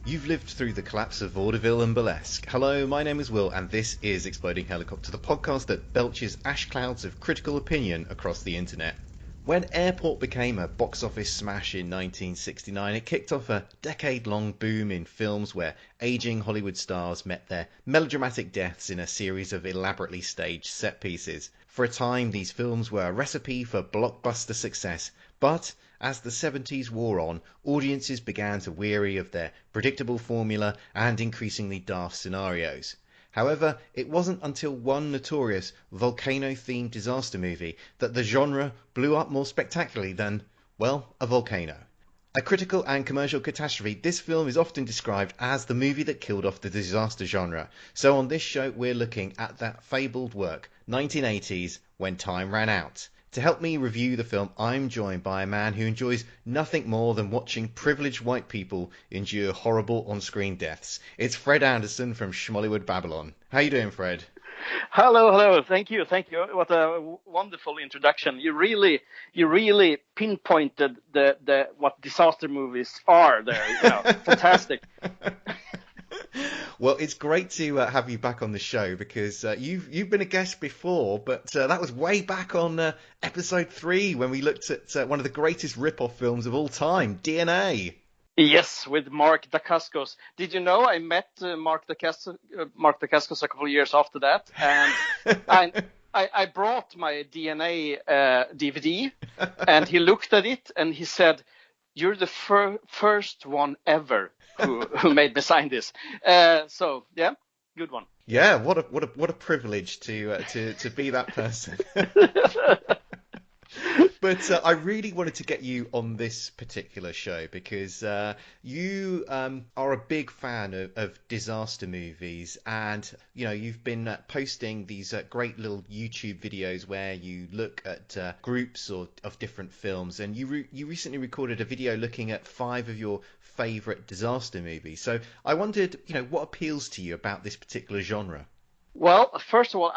You've lived through the collapse of vaudeville and burlesque. Hello, my name is Will, and this is Exploding Helicopter, the podcast that belches ash clouds of critical opinion across the internet. When Airport became a box office smash in 1969, it kicked off a decade-long boom in films where aging Hollywood stars met their melodramatic deaths in a series of elaborately staged set pieces. For a time, these films were a recipe for blockbuster success, but as the 70s wore on, audiences began to weary of their predictable formula and increasingly daft scenarios. However, it wasn't until one notorious volcano-themed disaster movie that the genre blew up more spectacularly than, well, a volcano. A critical and commercial catastrophe, this film is often described as the movie that killed off the disaster genre. So on this show, we're looking at that fabled work, 1980s, When Time Ran Out. To help me review the film, I'm joined by a man who enjoys nothing more than watching privileged white people endure horrible on-screen deaths. It's Fred Anderson from Schmollywood, Babylon. How you doing, Fred? Hello. Thank you. What a wonderful introduction. You really pinpointed the what disaster movies are there. Fantastic. Well, it's great to have you back on the show because you've been a guest before, but that was way back on episode 3 when we looked at one of the greatest rip-off films of all time, DNA. Yes, with Mark Dacascos. Did you know I met Mark Dacascos a couple of years after that, and I brought my DNA DVD, and he looked at it and he said, "You're the first one ever who made me sign this." So yeah, good one. Yeah, what a privilege to be that person. But I really wanted to get you on this particular show because you are a big fan of disaster movies, and you've been posting these great little YouTube videos where you look at groups of different films, and you recently recorded a video looking at 5 of your favorite disaster movies. So I wondered, what appeals to you about this particular genre? Well, first of all,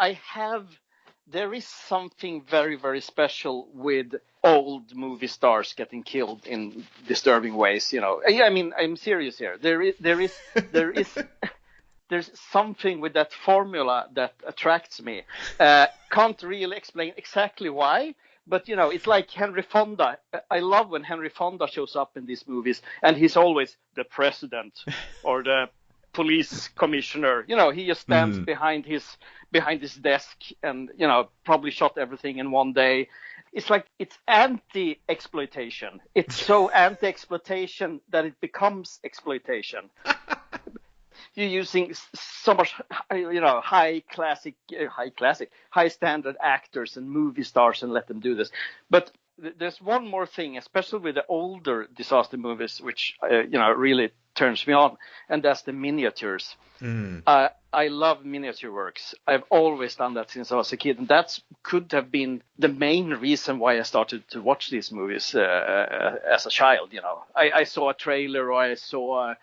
there is something very, very special with old movie stars getting killed in disturbing ways. I mean, I'm serious here. There's something with that formula that attracts me. Can't really explain exactly why, but it's like Henry Fonda. I love when Henry Fonda shows up in these movies, and he's always the president or the police commissioner. He just stands behind his desk and probably shot everything in one day. It's like it's anti-exploitation. It's so anti-exploitation that it becomes exploitation. You're using so much high standard actors and movie stars and let them do this. But there's one more thing, especially with the older disaster movies, which really turns me on, and that's the miniatures. I love miniature works. I've always done that since I was a kid, and that could have been the main reason why I started to watch these movies as a child. I saw a trailer, or I saw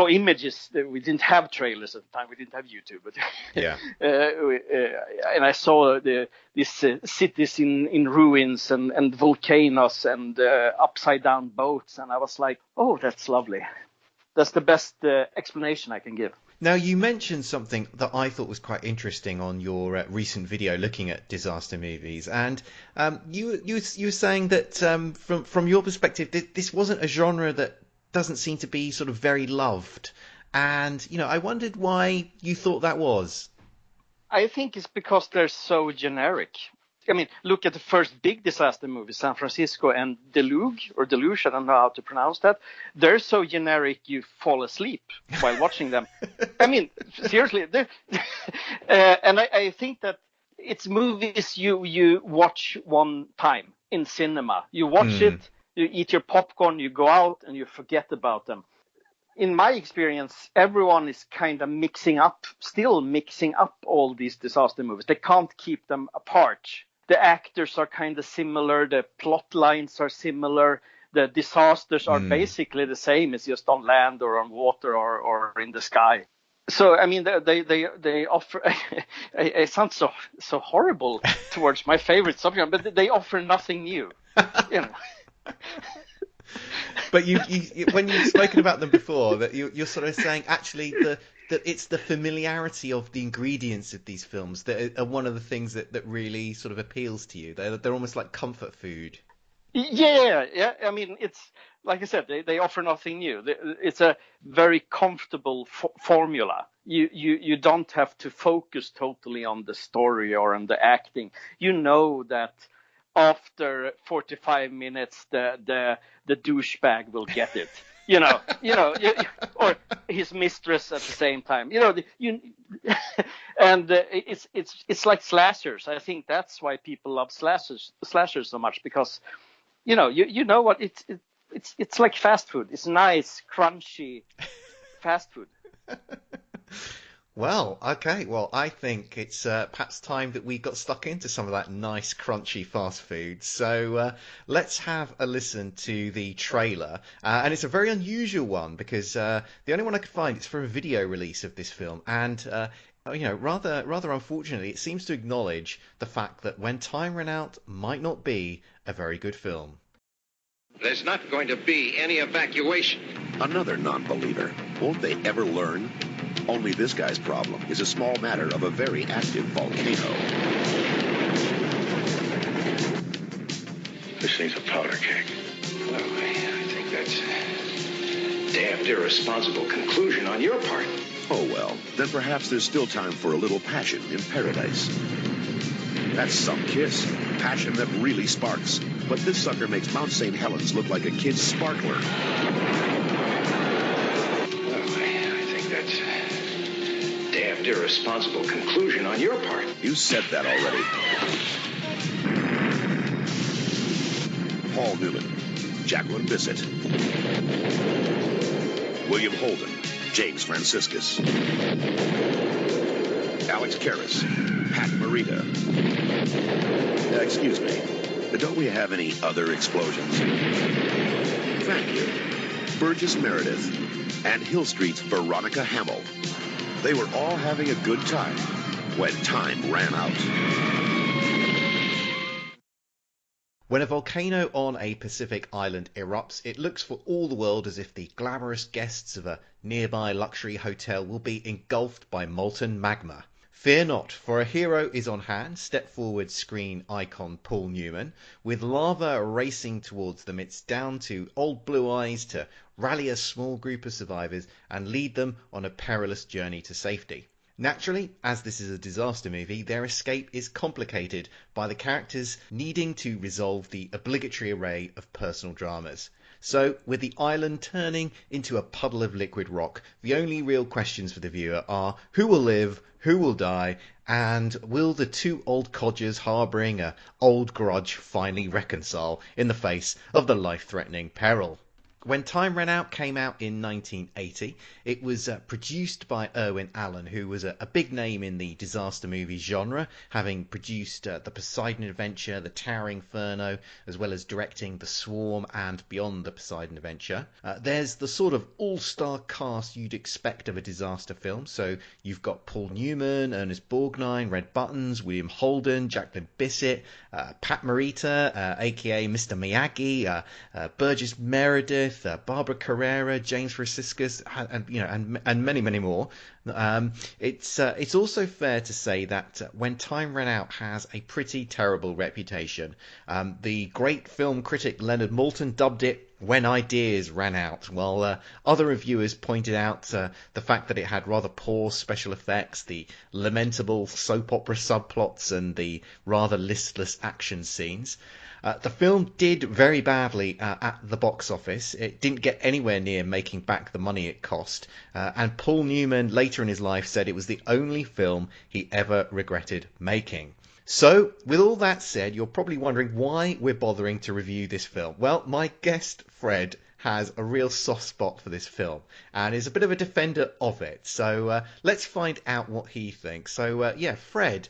images. We didn't have trailers at the time. We didn't have YouTube, but yeah. And I saw these cities in ruins and volcanoes and upside down boats, and I was like, oh, that's lovely. That's the best explanation I can give. Now, you mentioned something that I thought was quite interesting on your recent video looking at disaster movies, and you were saying that from your perspective, this wasn't a genre that doesn't seem to be sort of very loved, and I wondered why you thought that was. I think it's because they're so generic. I mean, look at the first big disaster movie, San Francisco and Deluge, I don't know how to pronounce that. They're so generic you fall asleep while watching them. I mean, seriously. And I think that it's movies you watch one time in cinema. You watch it, you eat your popcorn, you go out, and you forget about them. In my experience, everyone is kind of still mixing up all these disaster movies. They can't keep them apart. The actors are kind of similar. The plot lines are similar. The disasters are basically the same. It's just on land or on water or in the sky. So, I mean, they offer, it sounds so horrible towards my favorite subject, but they offer nothing new. But when you've spoken about them before, that you're sort of saying actually that it's the familiarity of the ingredients of these films that are one of the things that really sort of appeals to you. They're almost like comfort food. Yeah. I mean, it's like I said, they offer nothing new. It's a very comfortable formula. You don't have to focus totally on the story or on the acting. You know that after 45 minutes, the douchebag will get it. Or his mistress at the same time. And it's like slashers. I think that's why people love slashers so much, because you know what it's like fast food. It's nice, crunchy fast food. Well, okay. Well, I think it's perhaps time that we got stuck into some of that nice, crunchy fast food. So let's have a listen to the trailer. And it's a very unusual one because the only one I could find is for a video release of this film. And rather unfortunately, it seems to acknowledge the fact that When Time Ran Out might not be a very good film. There's not going to be any evacuation. Another non-believer. Won't they ever learn? Only this guy's problem is a small matter of a very active volcano. This needs a powder keg. Well, I think that's a damned irresponsible conclusion on your part. Oh, well, then perhaps there's still time for a little passion in paradise. That's some kiss. Passion that really sparks. But this sucker makes Mount St. Helens look like a kid's sparkler. Well, I think that's a damned irresponsible conclusion on your part. You said that already. Paul Newman, Jacqueline Bisset, William Holden, James Franciscus, Alex Karras, Pat Morita. Excuse me, don't we have any other explosions? Thank you. Burgess Meredith and Hill Street's Veronica Hamill. They were all having a good time when time ran out. When a volcano on a Pacific island erupts, it looks for all the world as if the glamorous guests of a nearby luxury hotel will be engulfed by molten magma. Fear not, for a hero is on hand. Step forward screen icon Paul Newman. With lava racing towards them, it's down to old Blue Eyes to rally a small group of survivors and lead them on a perilous journey to safety. Naturally, as this is a disaster movie, their escape is complicated by the characters needing to resolve the obligatory array of personal dramas. So, with the island turning into a puddle of liquid rock, the only real questions for the viewer are who will live, who will die, and will the two old codgers harbouring an old grudge finally reconcile in the face of the life-threatening peril? When Time Ran Out came out in 1980, it was produced by Irwin Allen, who was a big name in the disaster movie genre, having produced The Poseidon Adventure, The Towering Inferno, as well as directing The Swarm and Beyond the Poseidon Adventure. There's the sort of all-star cast you'd expect of a disaster film. So you've got Paul Newman, Ernest Borgnine, Red Buttons, William Holden, Jacqueline Bisset, Pat Morita, aka Mr. Miyagi, Burgess Meredith, Barbara Carrera, James Franciscus, and many, many more. It's also fair to say that When Time Ran Out has a pretty terrible reputation. The great film critic Leonard Maltin dubbed it When Ideas Ran Out, while other reviewers pointed out the fact that it had rather poor special effects, the lamentable soap opera subplots, and the rather listless action scenes. The film did very badly at the box office. It didn't get anywhere near making back the money it cost. And Paul Newman later in his life said it was the only film he ever regretted making. So, with all that said, you're probably wondering why we're bothering to review this film. Well, my guest, Fred, has a real soft spot for this film and is a bit of a defender of it. So let's find out what he thinks. So, Fred,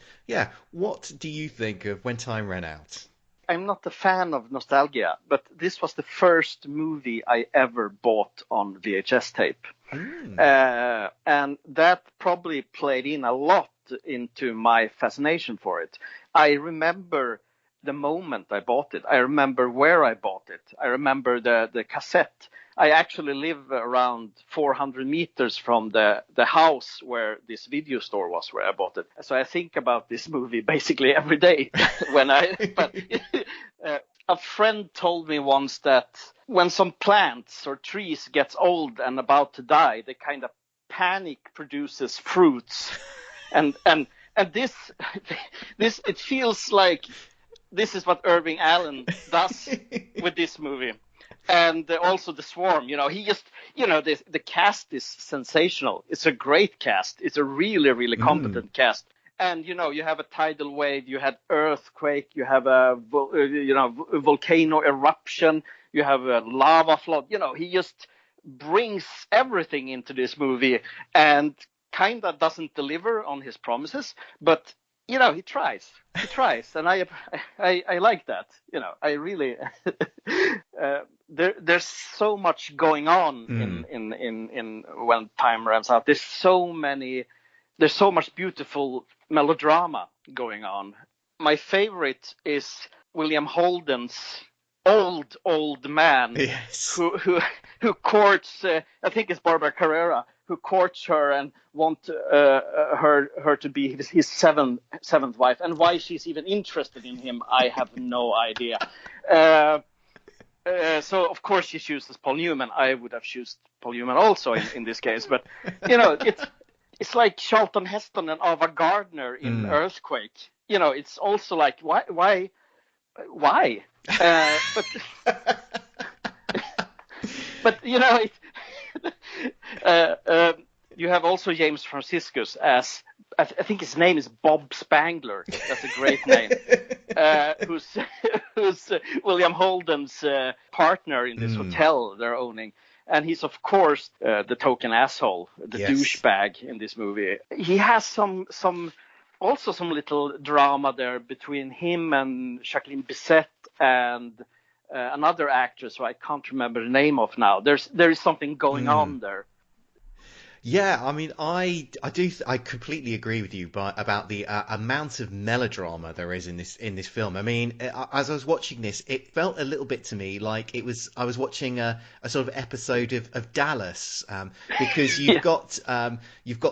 what do you think of When Time Ran Out? I'm not a fan of nostalgia, but this was the first movie I ever bought on VHS tape. And that probably played in a lot into my fascination for it. I remember the moment I bought it. I remember where I bought it. I remember the cassette. I actually live around 400 meters from the house where this video store was, where I bought it. So I think about this movie basically every day but a friend told me once that when some plants or trees gets old and about to die, they kind of panic produces fruits. And this it feels like this is what Irving Allen does with this movie. And also The Swarm, he just, the cast is sensational. It's a great cast. It's a really, really competent cast. And, you have a tidal wave, you had earthquake, you have a volcano eruption, you have a lava flood. He just brings everything into this movie and kind of doesn't deliver on his promises, but he tries. And I like that. I really there's so much going on in when time runs out. There's so much beautiful melodrama going on. My favorite is William Holden's old man, yes, who courts I think it's Barbara Carrera, who courts her and want her to be his seventh wife. And why she's even interested in him, I have no idea. So of course she chooses Paul Newman. I would have chosen Paul Newman also in this case. But it's like Charlton Heston and Ava Gardner in Earthquake. It's also like why? But you have also James Franciscus as I think his name is Bob Spangler. That's a great name. Who's William Holden's partner in this hotel they're owning. And he's, of course, the token asshole, the douchebag in this movie. He has some little drama there between him and Jacqueline Bisset and another actress who I can't remember the name of now. There is something going on there. Yeah, I mean, I completely agree with you about the amount of melodrama there is in this film. I mean, as I was watching this, it felt a little bit to me like I was watching a sort of episode of Dallas, because you've got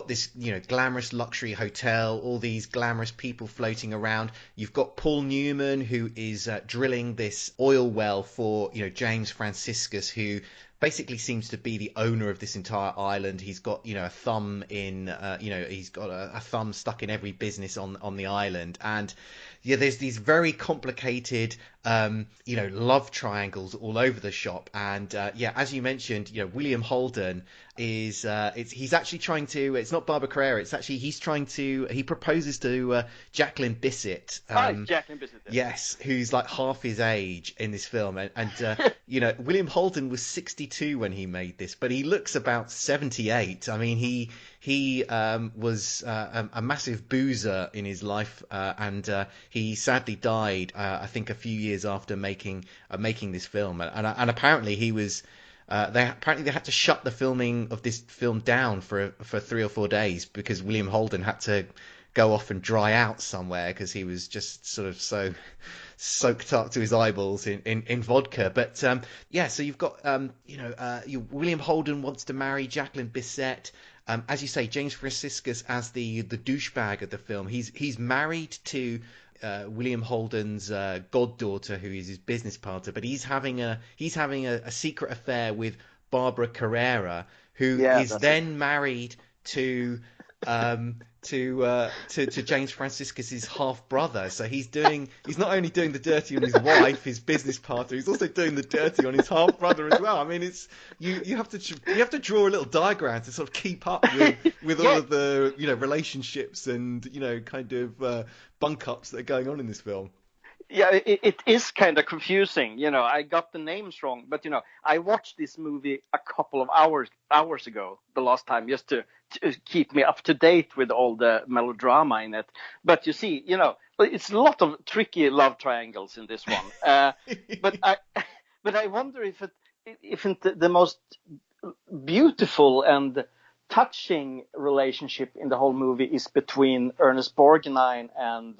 this glamorous luxury hotel, all these glamorous people floating around. You've got Paul Newman, who is drilling this oil well for James Franciscus, who basically seems to be the owner of this entire island. He's got a thumb in he's got a thumb stuck in every business on the island. And there's these very complicated love triangles all over the shop. And as you mentioned, William Holden is he's actually trying to, it's not Barbara Carrera, it's actually he proposes to Jacqueline Bisset. Jacqueline Bisset. Yes, who's like half his age in this film. And William Holden was 62 when he made this, but he looks about 78. I mean, he was a massive boozer in his life, and he sadly died, I think, a few years after making this film. And apparently he was. They had to shut the filming of this film down for 3 or 4 days because William Holden had to go off and dry out somewhere because he was just sort of so soaked up to his eyeballs in vodka. But so you've got William Holden wants to marry Jacqueline Bisset. As you say, James Franciscus as the douchebag of the film. He's married to William Holden's goddaughter, who is his business partner, but he's having a secret affair with Barbara Carrera, who is then married to James Franciscus's half brother. So he's not only doing the dirty on his wife, his business partner, he's also doing the dirty on his half brother as well. I mean, it's you have to draw a little diagram to sort of keep up with all of the relationships and kind of bunk ups that are going on in this film. Yeah, it is kind of confusing. I got the names wrong, but I watched this movie a couple of hours ago, the last time, just to keep me up to date with all the melodrama in it. But you see, it's a lot of tricky love triangles in this one. But I wonder if the most beautiful and touching relationship in the whole movie is between Ernest Borgnine and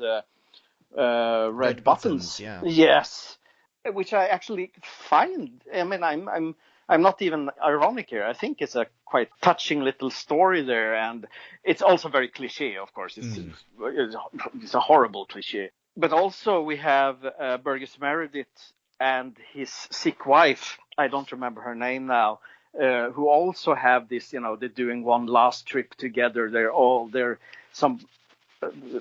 red buttons. Yeah. Yes, which I actually find. I mean, I'm not even ironic here. I think it's a quite touching little story there, and it's also very cliche. Of course, it's a horrible cliche. But also we have Burgess Meredith and his sick wife. I don't remember her name now. Who also have this, they're doing one last trip together. They're some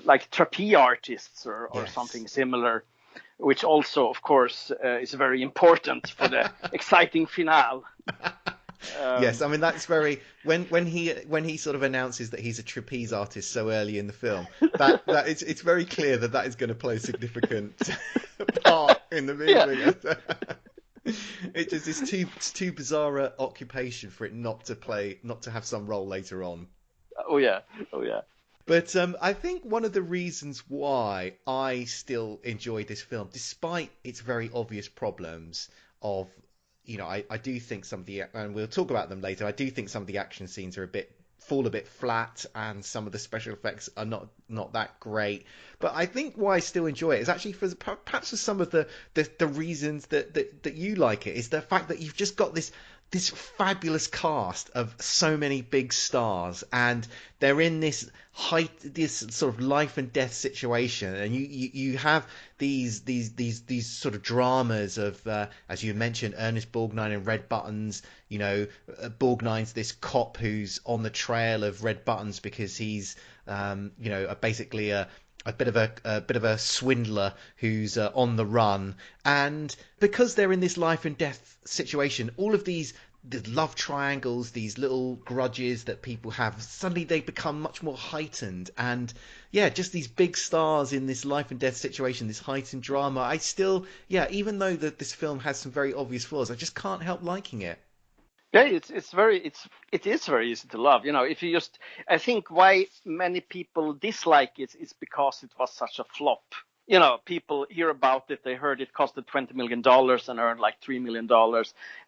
like trapeze artists or Yes. something similar, which also, of course, is very important for the exciting finale. Yes, I mean that's very when he sort of announces that he's a trapeze artist so early in the film, that it's very clear that is going to play a significant part in the movie. Yeah. It just is too bizarre an occupation for it not to have some role later on. Oh yeah. But I think one of the reasons why I still enjoy this film, despite its very obvious problems of, I do think some of the, and we'll talk about them later, I do think some of the action scenes are fall a bit flat, and some of the special effects are not that great. But I think why I still enjoy it is actually perhaps for some of the reasons that you like it, is the fact that you've just got this fabulous cast of so many big stars, and they're in this sort of life and death situation, and you have these sort of dramas of, as you mentioned, Ernest Borgnine and Red Buttons. Borgnine's this cop who's on the trail of Red Buttons because he's basically a bit of a swindler who's on the run, and because they're in this life and death situation, all of the love triangles, these little grudges that people have, suddenly they become much more heightened, and just these big stars in this life and death situation, this heightened drama. I still, even though this film has some very obvious flaws, I just can't help liking it. Yeah, it is very easy to love. If you just, I think why many people dislike it is because it was such a flop. People hear about it, they heard it costed $20 million and earned like $3 million,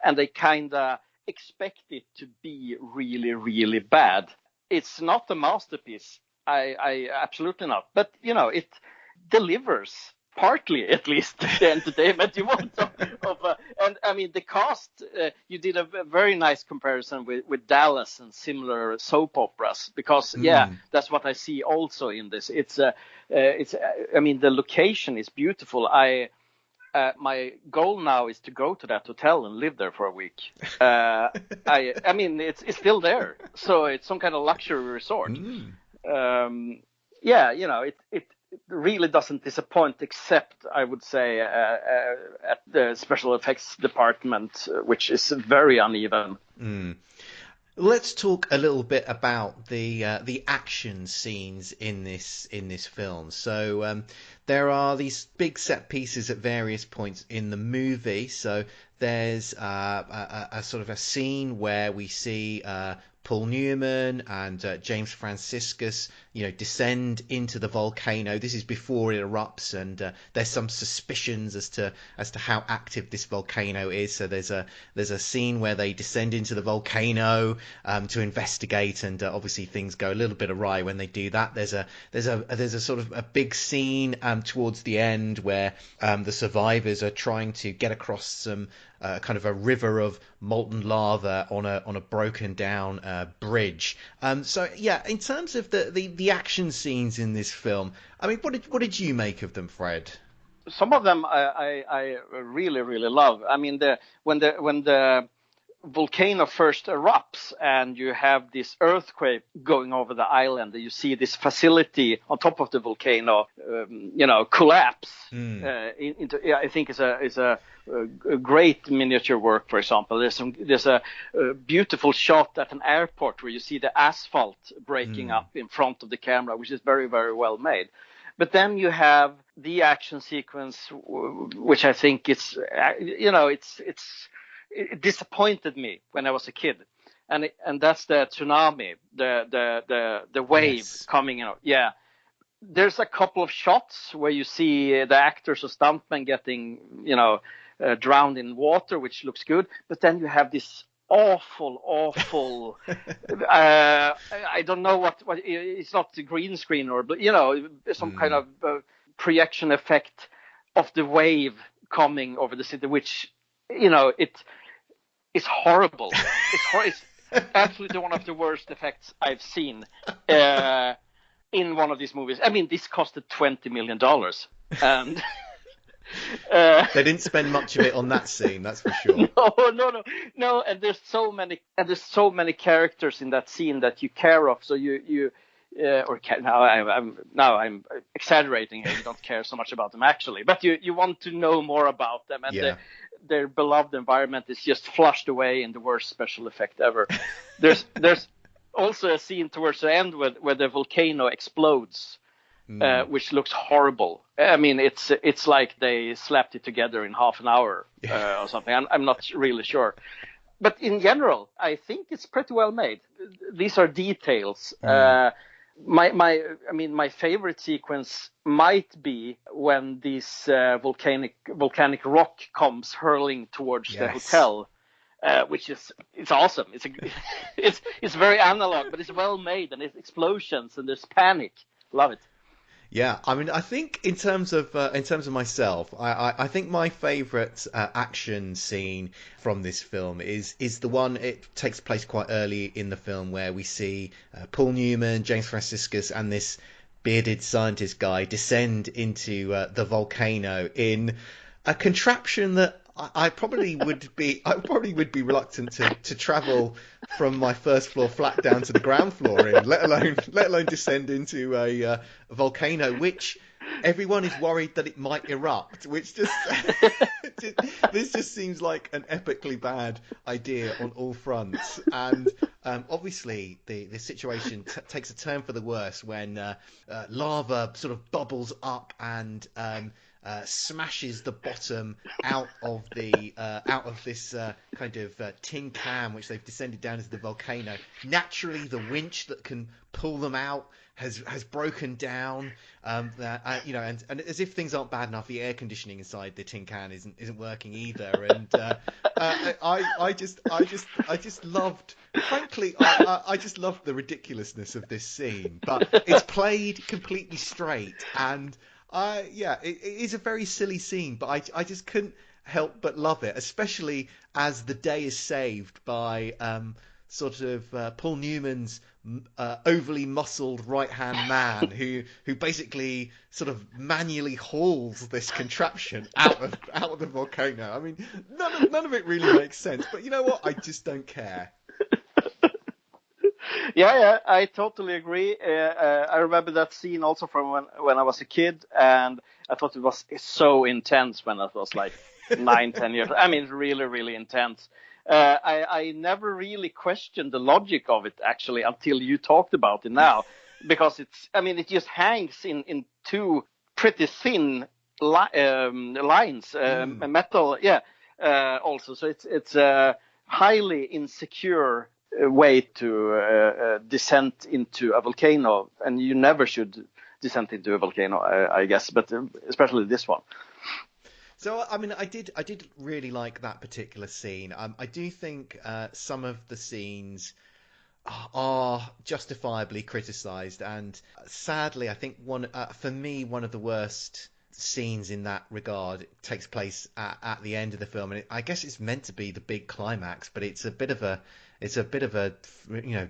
and they kind of expect it to be really, really bad. It's not a masterpiece. I absolutely not. But, it delivers. Partly, at least, the entertainment you want and I mean the cast. You did a very nice comparison with Dallas and similar soap operas, because that's what I see also in this. It's I mean the location is beautiful. My goal now is to go to that hotel and live there for a week. I mean it's still there, so it's some kind of luxury resort. It really doesn't disappoint, except I would say at the special effects department, which is very uneven. Let's talk a little bit about the action scenes in this film. So there are these big set pieces at various points in the movie. So there's a sort of a scene where we see Paul Newman and James Franciscus, descend into the volcano. This is before it erupts, and there's some suspicions as to how active this volcano is. So there's a scene where they descend into the volcano to investigate, and obviously things go a little bit awry when they do that. There's a sort of a big scene towards the end where the survivors are trying to get across some kind of a river of molten lava on a broken down bridge. So in terms of the action scenes in this film, I mean, what did you make of them, Fred? Some of them I really, really love. I mean, when the volcano first erupts and you have this earthquake going over the island, and you see this facility on top of the volcano, collapse. I think is a great miniature work. For example, there's a beautiful shot at an airport where you see the asphalt breaking up in front of the camera, which is very, very well made. But then you have the action sequence, which I think it disappointed me when I was a kid, and that's the tsunami, the wave coming out. Yeah, there's a couple of shots where you see the actors or stuntmen getting drowned in water, which looks good, but then you have this awful I don't know what it's not the green screen, or some kind of projection effect of the wave coming over the city, which, you know, it's horrible. It's absolutely one of the worst effects I've seen in one of these movies. I mean, this costed $20 million, and they didn't spend much of it on that scene, that's for sure. No. And there's so many characters in that scene that you care of. So now I'm exaggerating here. You don't care so much about them actually, but you want to know more about them, and their beloved environment is just flushed away in the worst special effect ever. There's also a scene towards the end where the volcano explodes. Which looks horrible. I mean, it's like they slapped it together in half an hour or something. I'm not really sure. But in general, I think it's pretty well made. These are details. My favorite sequence might be when this volcanic rock comes hurling towards the hotel. Which it's awesome. It's very analog, but it's well made, and it's explosions and there's panic. Love it. Yeah, I mean, I think in terms of myself, I think my favourite action scene from this film is the one. It takes place quite early in the film where we see Paul Newman, James Franciscus, and this bearded scientist guy descend into the volcano in a contraption that I probably would be reluctant to travel from my first floor flat down to the ground floor in, let alone descend into a volcano, which everyone is worried that it might erupt, which this just seems like an epically bad idea on all fronts. And obviously the situation takes a turn for the worse when lava sort of bubbles up and smashes the bottom out of this kind of tin can which they've descended down into the volcano. Naturally, the winch that can pull them out has broken down. And as if things aren't bad enough, the air conditioning inside the tin can isn't working either. And I just loved, frankly, I just loved the ridiculousness of this scene. But it's played completely straight, and it is a very silly scene, but I just couldn't help but love it, especially as the day is saved by Paul Newman's overly muscled right-hand man who basically sort of manually hauls this contraption out of the volcano. I mean, none of it really makes sense, but you know what? I just don't care. Yeah, I totally agree. I remember that scene also from when I was a kid, and I thought it was so intense when I was like 9-10 years. I mean, really, really intense. I never really questioned the logic of it, actually, until you talked about it now, because it just hangs in two pretty thin lines, metal, also. So it's a highly insecure way to descend into a volcano, and you never should descend into a volcano, I guess, but especially this one. So, I mean, I did really like that particular scene. I do think some of the scenes are justifiably criticised, and sadly, I think one of the worst scenes in that regard takes place at the end of the film, and I guess it's meant to be the big climax, but it's a bit of a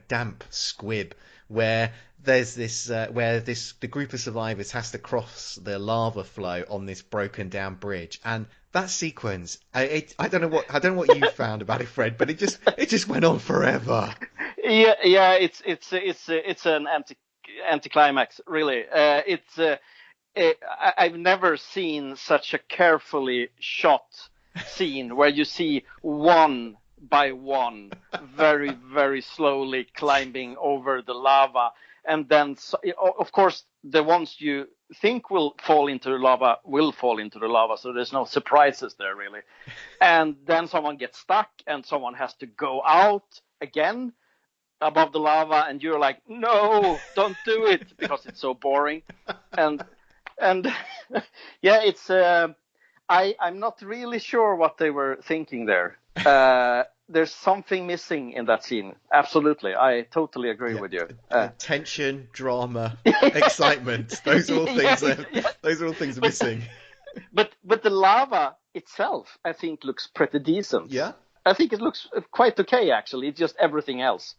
damp squib where there's the group of survivors has to cross the lava flow on this broken down bridge, and that sequence, I don't know what you found about it, Fred, but it just went on forever. Yeah, it's an anticlimax, really. I've never seen such a carefully shot scene where you see one by one, very, very slowly climbing over the lava. And then, of course, the ones you think will fall into the lava will fall into the lava. So there's no surprises there, really. And then someone gets stuck and someone has to go out again above the lava. And you're like, no, don't do it, because it's so boring. And yeah, I'm not really sure what they were thinking there. there's something missing in that scene. Absolutely, I totally agree with you. Tension, drama, excitement. Those are all things. Those are all things missing. But the lava itself, I think, looks pretty decent. Yeah. I think it looks quite okay, actually. It's just everything else.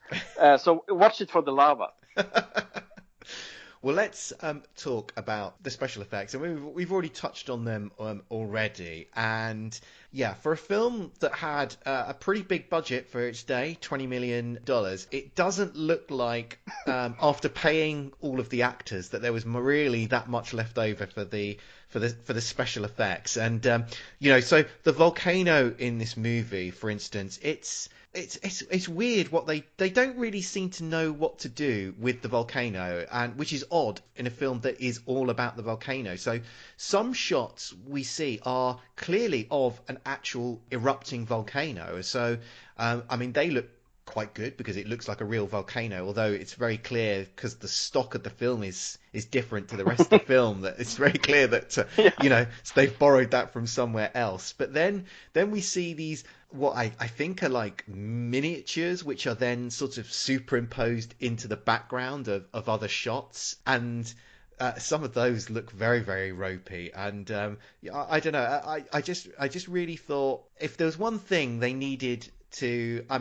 So watch it for the lava. Well, let's talk about the special effects, and we've already touched on them already. And yeah, for a film that had a pretty big budget for its day, $20 million, it doesn't look like after paying all of the actors that there was really that much left over for the special effects. And so the volcano in this movie, for instance, it's weird what they don't really seem to know what to do with the volcano, and which is odd in a film that is all about the volcano. So some shots we see are clearly of an actual erupting volcano. So they look quite good because it looks like a real volcano, although it's very clear because the stock of the film is different to the rest of the film, that it's very clear that so they've borrowed that from somewhere else. But then we see these what I think are like miniatures, which are then sort of superimposed into the background of other shots, and some of those look very, very ropey. And I don't know, I just really thought if there was one thing they needed to, I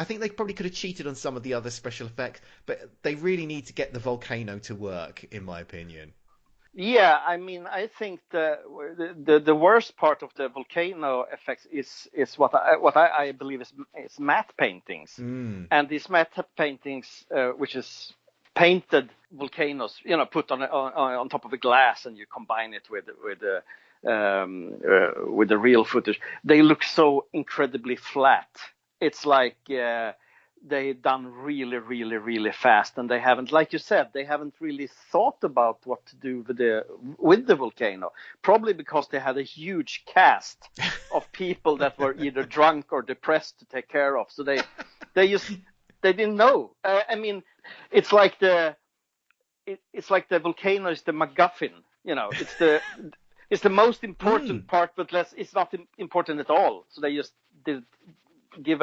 think they probably could have cheated on some of the other special effects, but they really need to get the volcano to work, in my opinion. Yeah, I think the worst part of the volcano effects is what I believe is matte paintings, and these matte paintings, which is painted volcanoes, put on top of a glass, and you combine it with the real footage. They look so incredibly flat. It's like they done really, really, really fast, and they haven't, like you said, they haven't really thought about what to do with the volcano. Probably because they had a huge cast of people that were either drunk or depressed to take care of. So they didn't know. It's like the volcano is the MacGuffin. It's the most important part, but it's not important at all. So they just did give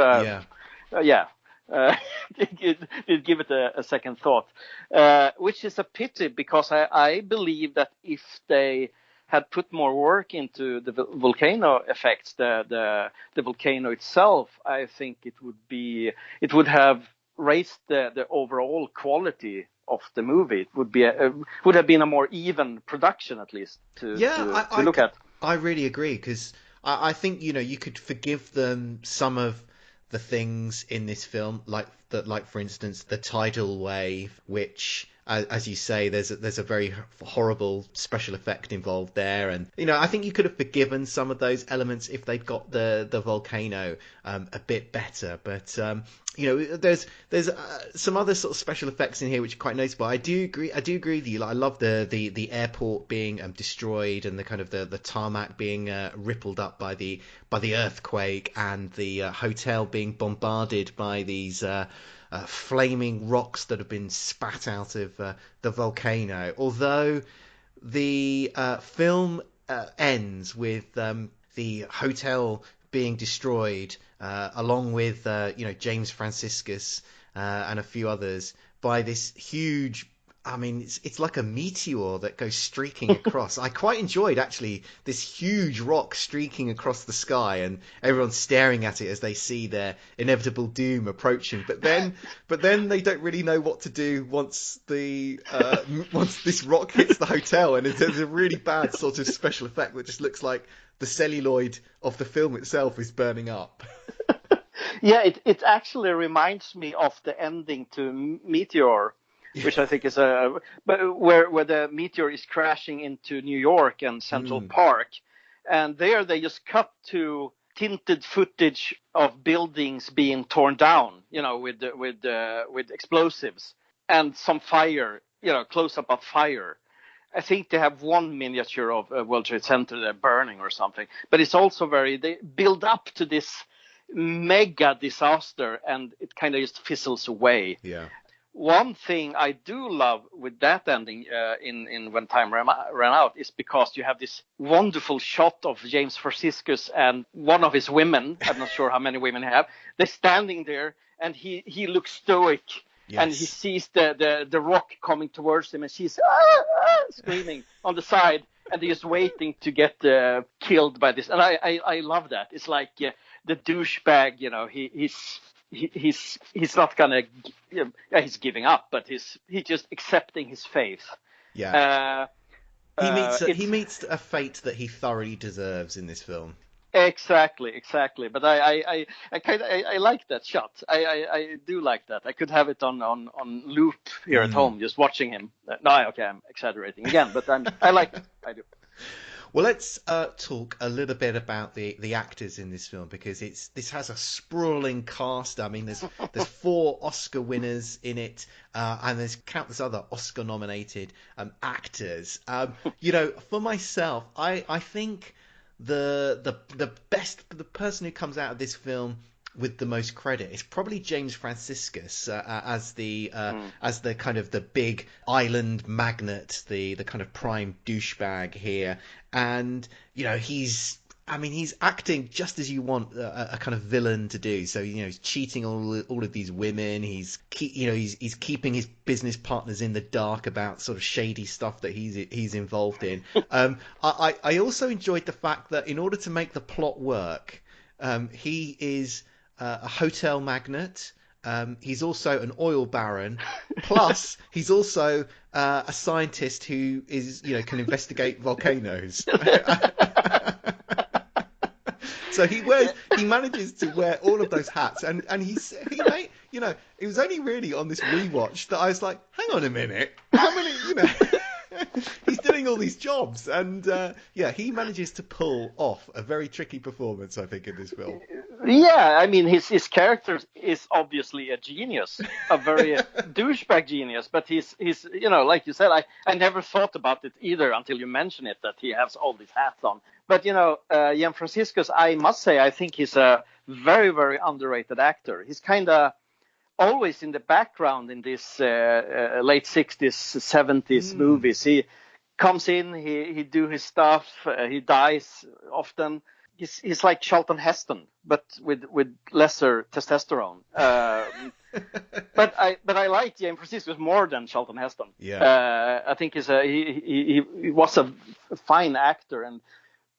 give it a second thought, which is a pity, because I believe that if they had put more work into the volcano effects, the volcano itself, I think it would have raised the overall quality of the movie. It would have been a more even production, at least, to look at. I really agree, because I think you could forgive them some of the things in this film, like for instance the tidal wave, which as you say, there's a very horrible special effect involved there, and I think you could have forgiven some of those elements if they'd got the volcano a bit better. But there's some other sort of special effects in here which are quite noticeable. I do agree with you. I love the airport being destroyed, and the kind of the tarmac being rippled up by the earthquake, and the hotel being bombarded by these flaming rocks that have been spat out of the volcano. Although the film ends with the hotel being destroyed, along with James Franciscus and a few others, by this huge, it's like a meteor that goes streaking across. I quite enjoyed, actually, this huge rock streaking across the sky, and everyone's staring at it as they see their inevitable doom approaching. But then they don't really know what to do once once this rock hits the hotel, and there's a really bad sort of special effect that just looks like the celluloid of the film itself is burning up. Yeah, it actually reminds me of the ending to Meteor, which I think is where the meteor is crashing into New York and Central Park, and there they just cut to tinted footage of buildings being torn down, with explosives, and some fire, close up of fire. I think they have one miniature of World Trade Center there burning or something, but it's also they build up to this mega disaster, and it kind of just fizzles away. Yeah. one thing I do love with that ending in When Time Ran Out is because you have this wonderful shot of James Franciscus and one of his women. I'm not sure how many women he have. They're standing there, and he looks stoic. Yes. And he sees the rock coming towards him, and she's screaming on the side, and he's waiting to get killed by this. And I love that. It's like the douchebag, he's not gonna, he's giving up, but he's just accepting his fate. Yeah. He meets a fate that he thoroughly deserves in this film. Exactly. But I like that shot. I do like that. I could have it on loop here at home, just watching him. No, okay, I'm exaggerating again, but I like it. I do. Well, let's talk a little bit about the actors in this film, because this has a sprawling cast. I mean, there's 4 Oscar winners in it, and there's countless other Oscar-nominated actors. For myself, I think the person who comes out of this film with the most credit is probably James Franciscus as the kind of the big island magnate, the kind of prime douchebag here, and he's acting just as you want a kind of villain to do. So he's cheating all of these women. He's keeping his business partners in the dark about sort of shady stuff that he's involved in. I also enjoyed the fact that in order to make the plot work, he is a hotel magnate. He's also an oil baron. Plus, he's also a scientist who can investigate volcanoes. So he manages to wear all of those hats, and it was only really on this rewatch that I was like, hang on a minute, how many, he's doing all these jobs, and he manages to pull off a very tricky performance, I think, in this film. Yeah, I mean, his character is obviously a genius, a very douchebag genius, but he's like you said, I never thought about it either until you mentioned it, that he has all these hats on. But Jan Franciscus, I must say, I think he's a very, very underrated actor. He's kind of always in the background in these late 60s, 70s movies. He comes in, he do his stuff, he dies often. He's like Charlton Heston, but with lesser testosterone. But I like James Franciscus more than Charlton Heston. Yeah. I think he was a fine actor, and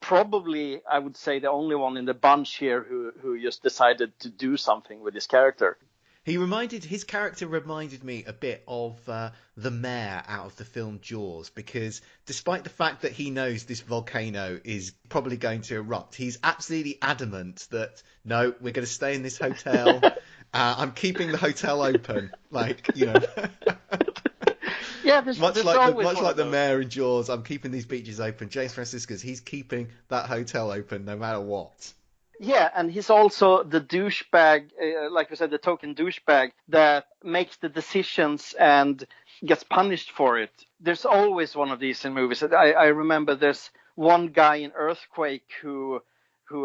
probably I would say the only one in the bunch here who just decided to do something with his character. His character reminded me a bit of the mayor out of the film Jaws, because despite the fact that he knows this volcano is probably going to erupt, he's absolutely adamant that, no, we're going to stay in this hotel. I'm keeping the hotel open. Yeah, much like the mayor in Jaws, I'm keeping these beaches open. James Franciscus, he's keeping that hotel open no matter what. Yeah, and he's also the douchebag, like I said, the token douchebag that makes the decisions and gets punished for it. There's always one of these in movies. I remember there's one guy in Earthquake who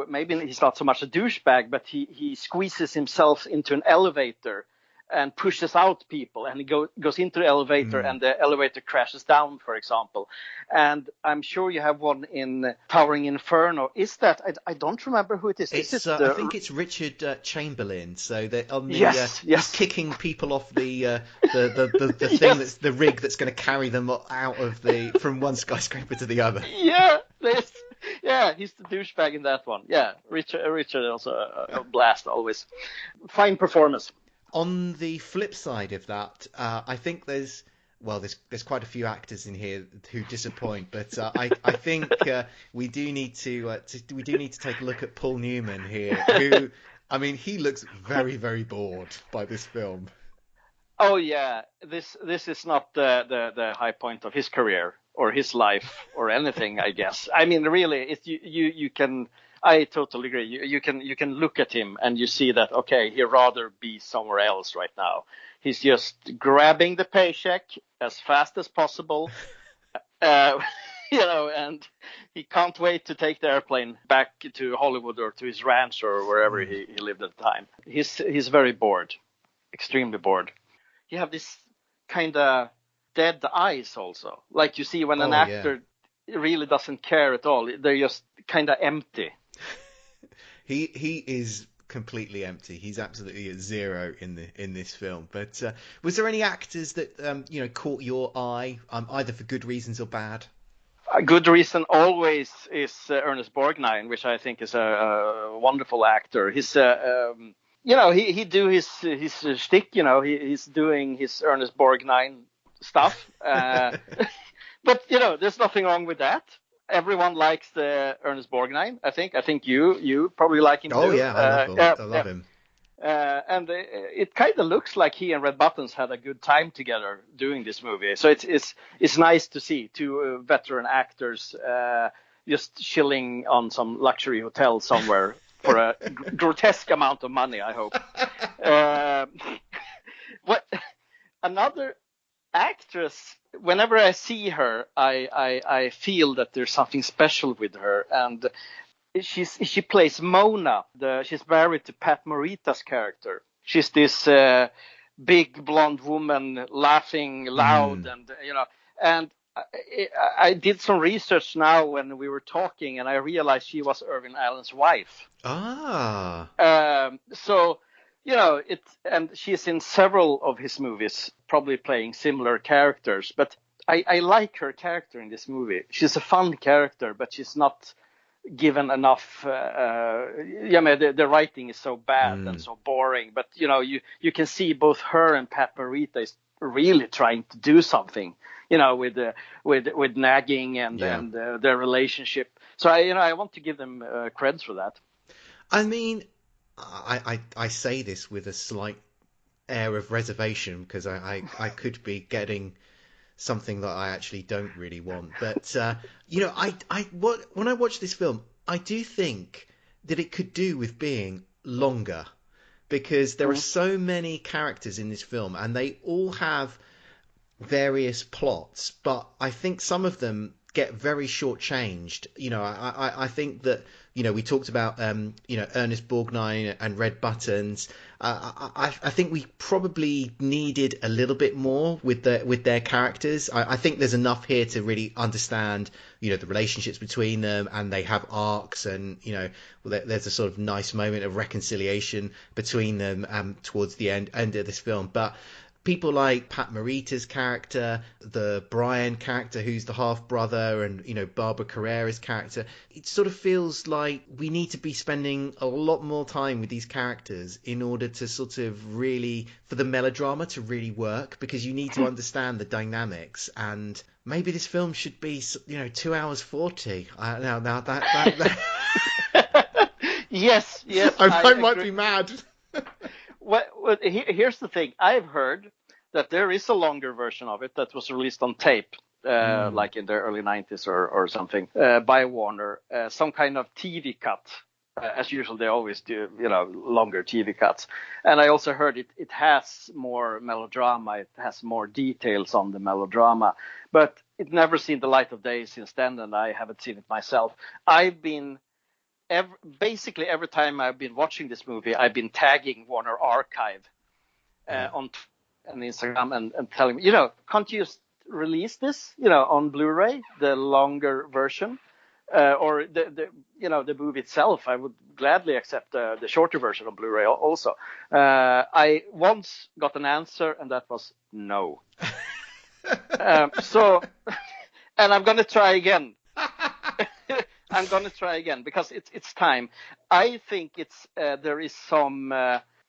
maybe he's not so much a douchebag, but he squeezes himself into an elevator and pushes out people, and he goes into the elevator and the elevator crashes down, for example. And I'm sure you have one in Towering Inferno. Is that, I don't remember who it is. I think it's Richard Chamberlain. So that on the yes. He's kicking people off the thing that's the rig that's going to carry them out of from one skyscraper to the other. Yeah, he's the douchebag in that one. Yeah, Richard also a blast always. Fine performance. On the flip side of that, I think there's quite a few actors in here who disappoint, but I think we do need to take a look at Paul Newman here, who, I mean, he looks very, very bored by this film. Oh yeah, this is not the high point of his career or his life or anything, I guess. I mean, really, it's you can. I totally agree. You can look at him and you see that, okay, he'd rather be somewhere else right now. He's just grabbing the paycheck as fast as possible, and he can't wait to take the airplane back to Hollywood or to his ranch or wherever he lived at the time. He's very bored, extremely bored. he have this kind of dead eyes also, like you see when an actor really doesn't care at all. They're just kind of empty. He is completely empty. He's absolutely at zero in this film. But was there any actors that caught your eye, either for good reasons or bad? A good reason always is Ernest Borgnine, which I think is a wonderful actor. He's he do his shtick. He's doing his Ernest Borgnine stuff. But there's nothing wrong with that. Everyone likes the Ernest Borgnine. I think you probably like him too. Oh yeah, I love him. And it kind of looks like he and Red Buttons had a good time together doing this movie. So it's nice to see two veteran actors just chilling on some luxury hotel somewhere for a grotesque amount of money, I hope. What another actress, whenever I see her, I feel that there's something special with her, and she plays Mona. She's married to Pat Morita's character. She's this big blonde woman, laughing loud, and I did some research now when we were talking, and I realized she was Irving Allen's wife. So and she's in several of his movies, probably playing similar characters. But I like her character in this movie. She's a fun character, but she's not given enough. The writing is so bad and so boring. But you can see both her and Pat Morita is really trying to do something. With nagging and their relationship. So I want to give them creds for that. I mean, I say this with a slight air of reservation because I could be getting something that I actually don't really want. But when I watch this film, I do think that it could do with being longer, because there are so many characters in this film and they all have various plots, but I think some of them get very shortchanged. I think that we talked about Ernest Borgnine and Red Buttons. I think we probably needed a little bit more with their characters. I think there's enough here to really understand the relationships between them, and they have arcs, and there's a sort of nice moment of reconciliation between them towards the end of this film. But people like Pat Morita's character, the Brian character who's the half brother, and Barbara Carrera's character, it sort of feels like we need to be spending a lot more time with these characters in order to sort of really, for the melodrama to really work, because you need to understand the dynamics. And maybe this film should be 2 hours 40. Now that yes, I might be mad. Well, here's the thing. I've heard that there is a longer version of it that was released on tape, like in the early 90s or something, by Warner. Some kind of TV cut. As usual, they always do, longer TV cuts. And I also heard it has more melodrama. It has more details on the melodrama. But it never seen the light of day since then, and I haven't seen it myself. I've been... basically every time I've been watching this movie, I've been tagging Warner Archive on Instagram and telling me, can't you just release this, on Blu-ray, the longer version, or the movie itself? I would gladly accept the shorter version on Blu-ray also. I once got an answer, and that was no. And I'm going to try again. I'm going to try again because it's time. I think there is some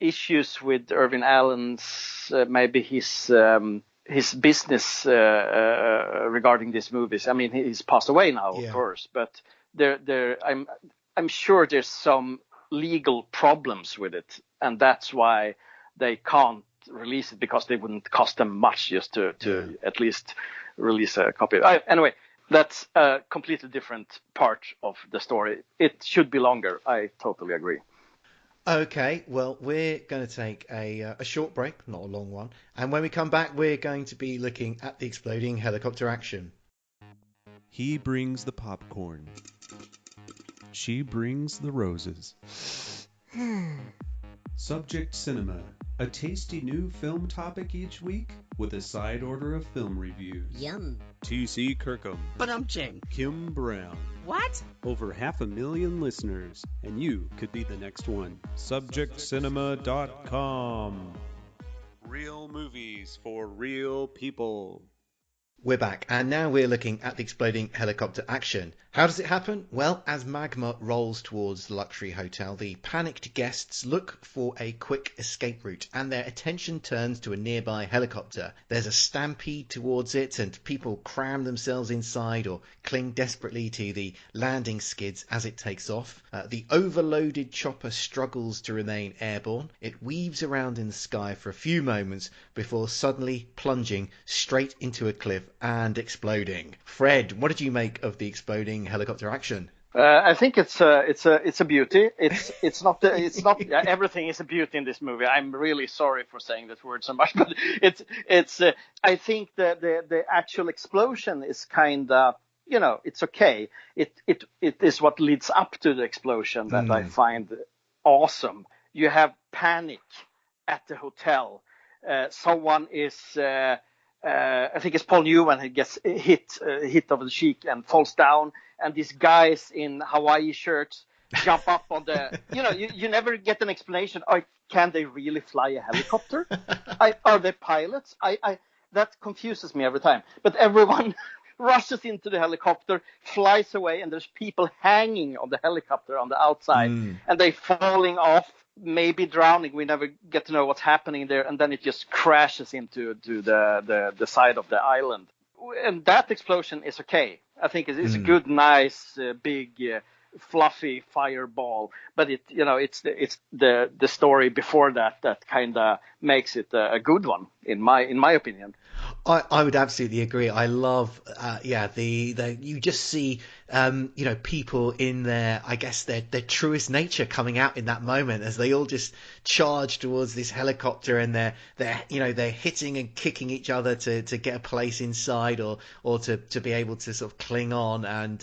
issues with Irving Allen's maybe his business regarding these movies. I mean, he's passed away now, of course, but I'm sure there's some legal problems with it, and that's why they can't release it, because they wouldn't cost them much just to at least release a copy. Anyway. That's a completely different part of the story. It should be longer. I totally agree. Okay, well, we're going to take a short break, not a long one. And when we come back, we're going to be looking at the exploding helicopter action. He brings the popcorn. She brings the roses. Subject Cinema A tasty new film topic each week with a side order of film reviews. Yum. T.C. Kirkham. Ba-dum-ching. Kim Brown. What? Over 500,000 listeners, and you could be the next one. SubjectCinema.com. Real movies for real people. We're back, and now we're looking at the exploding helicopter action. How does it happen? Well, as magma rolls towards the luxury hotel, the panicked guests look for a quick escape route, and their attention turns to a nearby helicopter. There's a stampede towards it, and people cram themselves inside or cling desperately to the landing skids as it takes off. The overloaded chopper struggles to remain airborne. It weaves around in the sky for a few moments before suddenly plunging straight into a cliff and exploding. Fred, what did you make of the exploding helicopter action? I think it's a beauty. It's not everything is a beauty in this movie. I'm really sorry for saying that word so much, but it's I think the actual explosion is kind of, it's okay. It is what leads up to the explosion that I find awesome. You have panic at the hotel. Someone is I think it's Paul Newman who gets hit over the cheek and falls down, and these guys in Hawaii shirts jump up on the, you never get an explanation. Can they really fly a helicopter? Are they pilots? That confuses me every time. But everyone rushes into the helicopter, flies away, and there's people hanging on the helicopter on the outside, and they falling off, maybe drowning. We never get to know what's happening there, and then it just crashes into the side of the island. And that explosion is okay. I think it's a good, nice, big, fluffy fireball. But it's the story before that kind of makes it a good one in my opinion. I would absolutely agree. I love, you just see, people in their, I guess their truest nature coming out in that moment as they all just charge towards this helicopter, and they're hitting and kicking each other to get a place inside or to be able to sort of cling on. And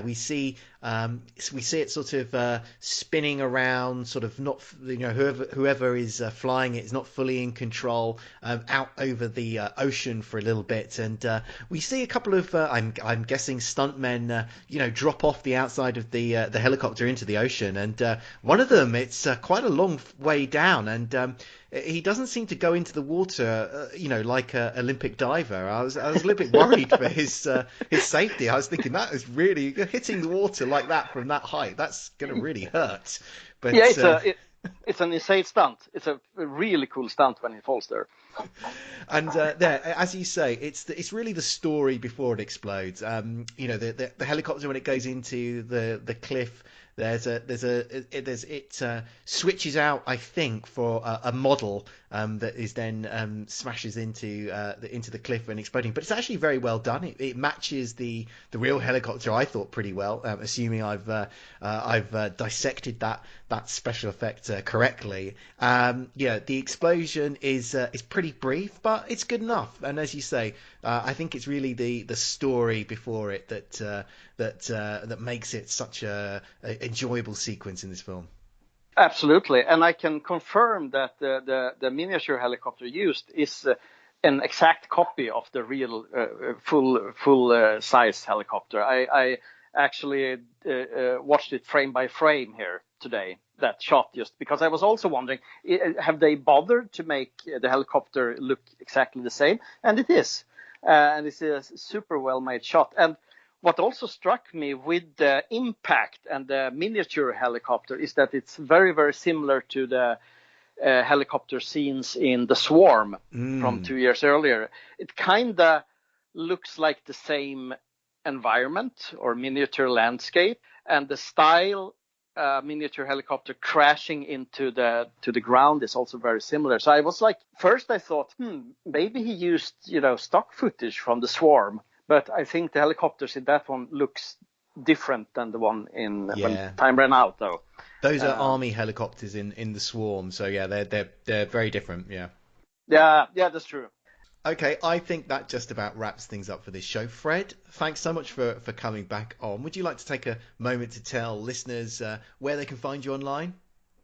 we see it sort of spinning around, sort of not, whoever is flying it is not fully in control, out over the ocean for a little bit, and we see a couple of I'm guessing stuntmen drop off the outside of the helicopter into the ocean, and one of them, it's quite a long way down, and he doesn't seem to go into the water like an Olympic diver. I was a little bit worried for his safety. I was thinking that is really hitting the water like that from that height, that's going to really hurt. But it's an insane stunt. It's a really cool stunt when he falls there. And there, as you say, it's really the story before it explodes. The helicopter, when it goes into the cliff, it switches out, I think, for a model that is then smashes into the cliff and exploding. But it's actually very well done. It matches the real helicopter, I thought, pretty well. Assuming I've dissected that special effect correctly. The explosion is pretty brief, but it's good enough. And as you say, I think it's really the story before it that makes it such a enjoyable sequence in this film. Absolutely, and I can confirm that the miniature helicopter used is an exact copy of the real full size helicopter. I actually watched it frame by frame here today, that shot, just because I was also wondering, have they bothered to make the helicopter look exactly the same? And it is, and it's a super well made shot. And what also struck me with the impact and the miniature helicopter is that it's very, very similar to the helicopter scenes in The Swarm from 2 years earlier. It kind of looks like the same environment or miniature landscape, and the style miniature helicopter crashing into the ground is also very similar. So I was like, first I thought, maybe he used stock footage from The Swarm. But I think the helicopters in that one looks different than the one when time ran out, though. Those are army helicopters in the Swarm, so yeah, they're very different. Yeah, that's true. Okay, I think that just about wraps things up for this show. Fred, thanks so much for coming back on. Would you like to take a moment to tell listeners where they can find you online?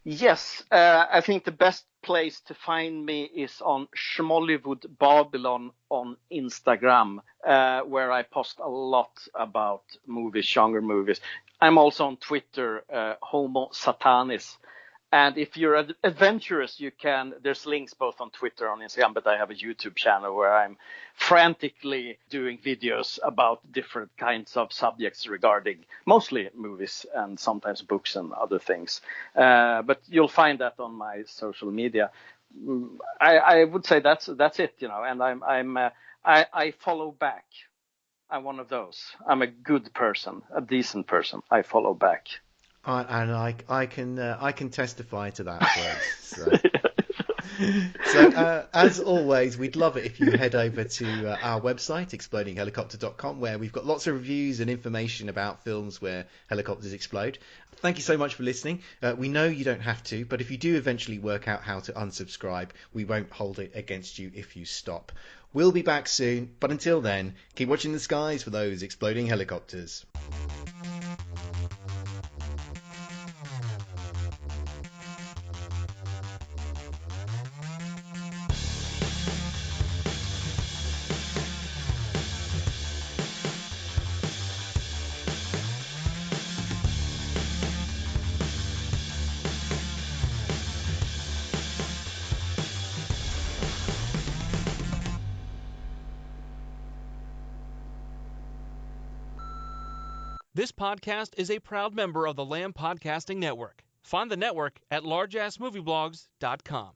Yes, I think the best place to find me is on Schmollywood Babylon on Instagram, where I post a lot about movies, younger movies. I'm also on Twitter, Homo Satanis. And if you're adventurous, there's links both on Twitter and on Instagram, but I have a YouTube channel where I'm frantically doing videos about different kinds of subjects regarding mostly movies and sometimes books and other things. But you'll find that on my social media. I would say that's it, and I follow back. I'm one of those. I'm a good person, a decent person. I follow back. And I can testify to that. So as always, we'd love it if you head over to our website, explodinghelicopter.com, where we've got lots of reviews and information about films where helicopters explode. Thank you so much for listening. We know you don't have to, but if you do eventually work out how to unsubscribe, we won't hold it against you if you stop. We'll be back soon, but until then, keep watching the skies for those exploding helicopters. This podcast is a proud member of the Lamb Podcasting Network. Find the network at largeassmovieblogs.com.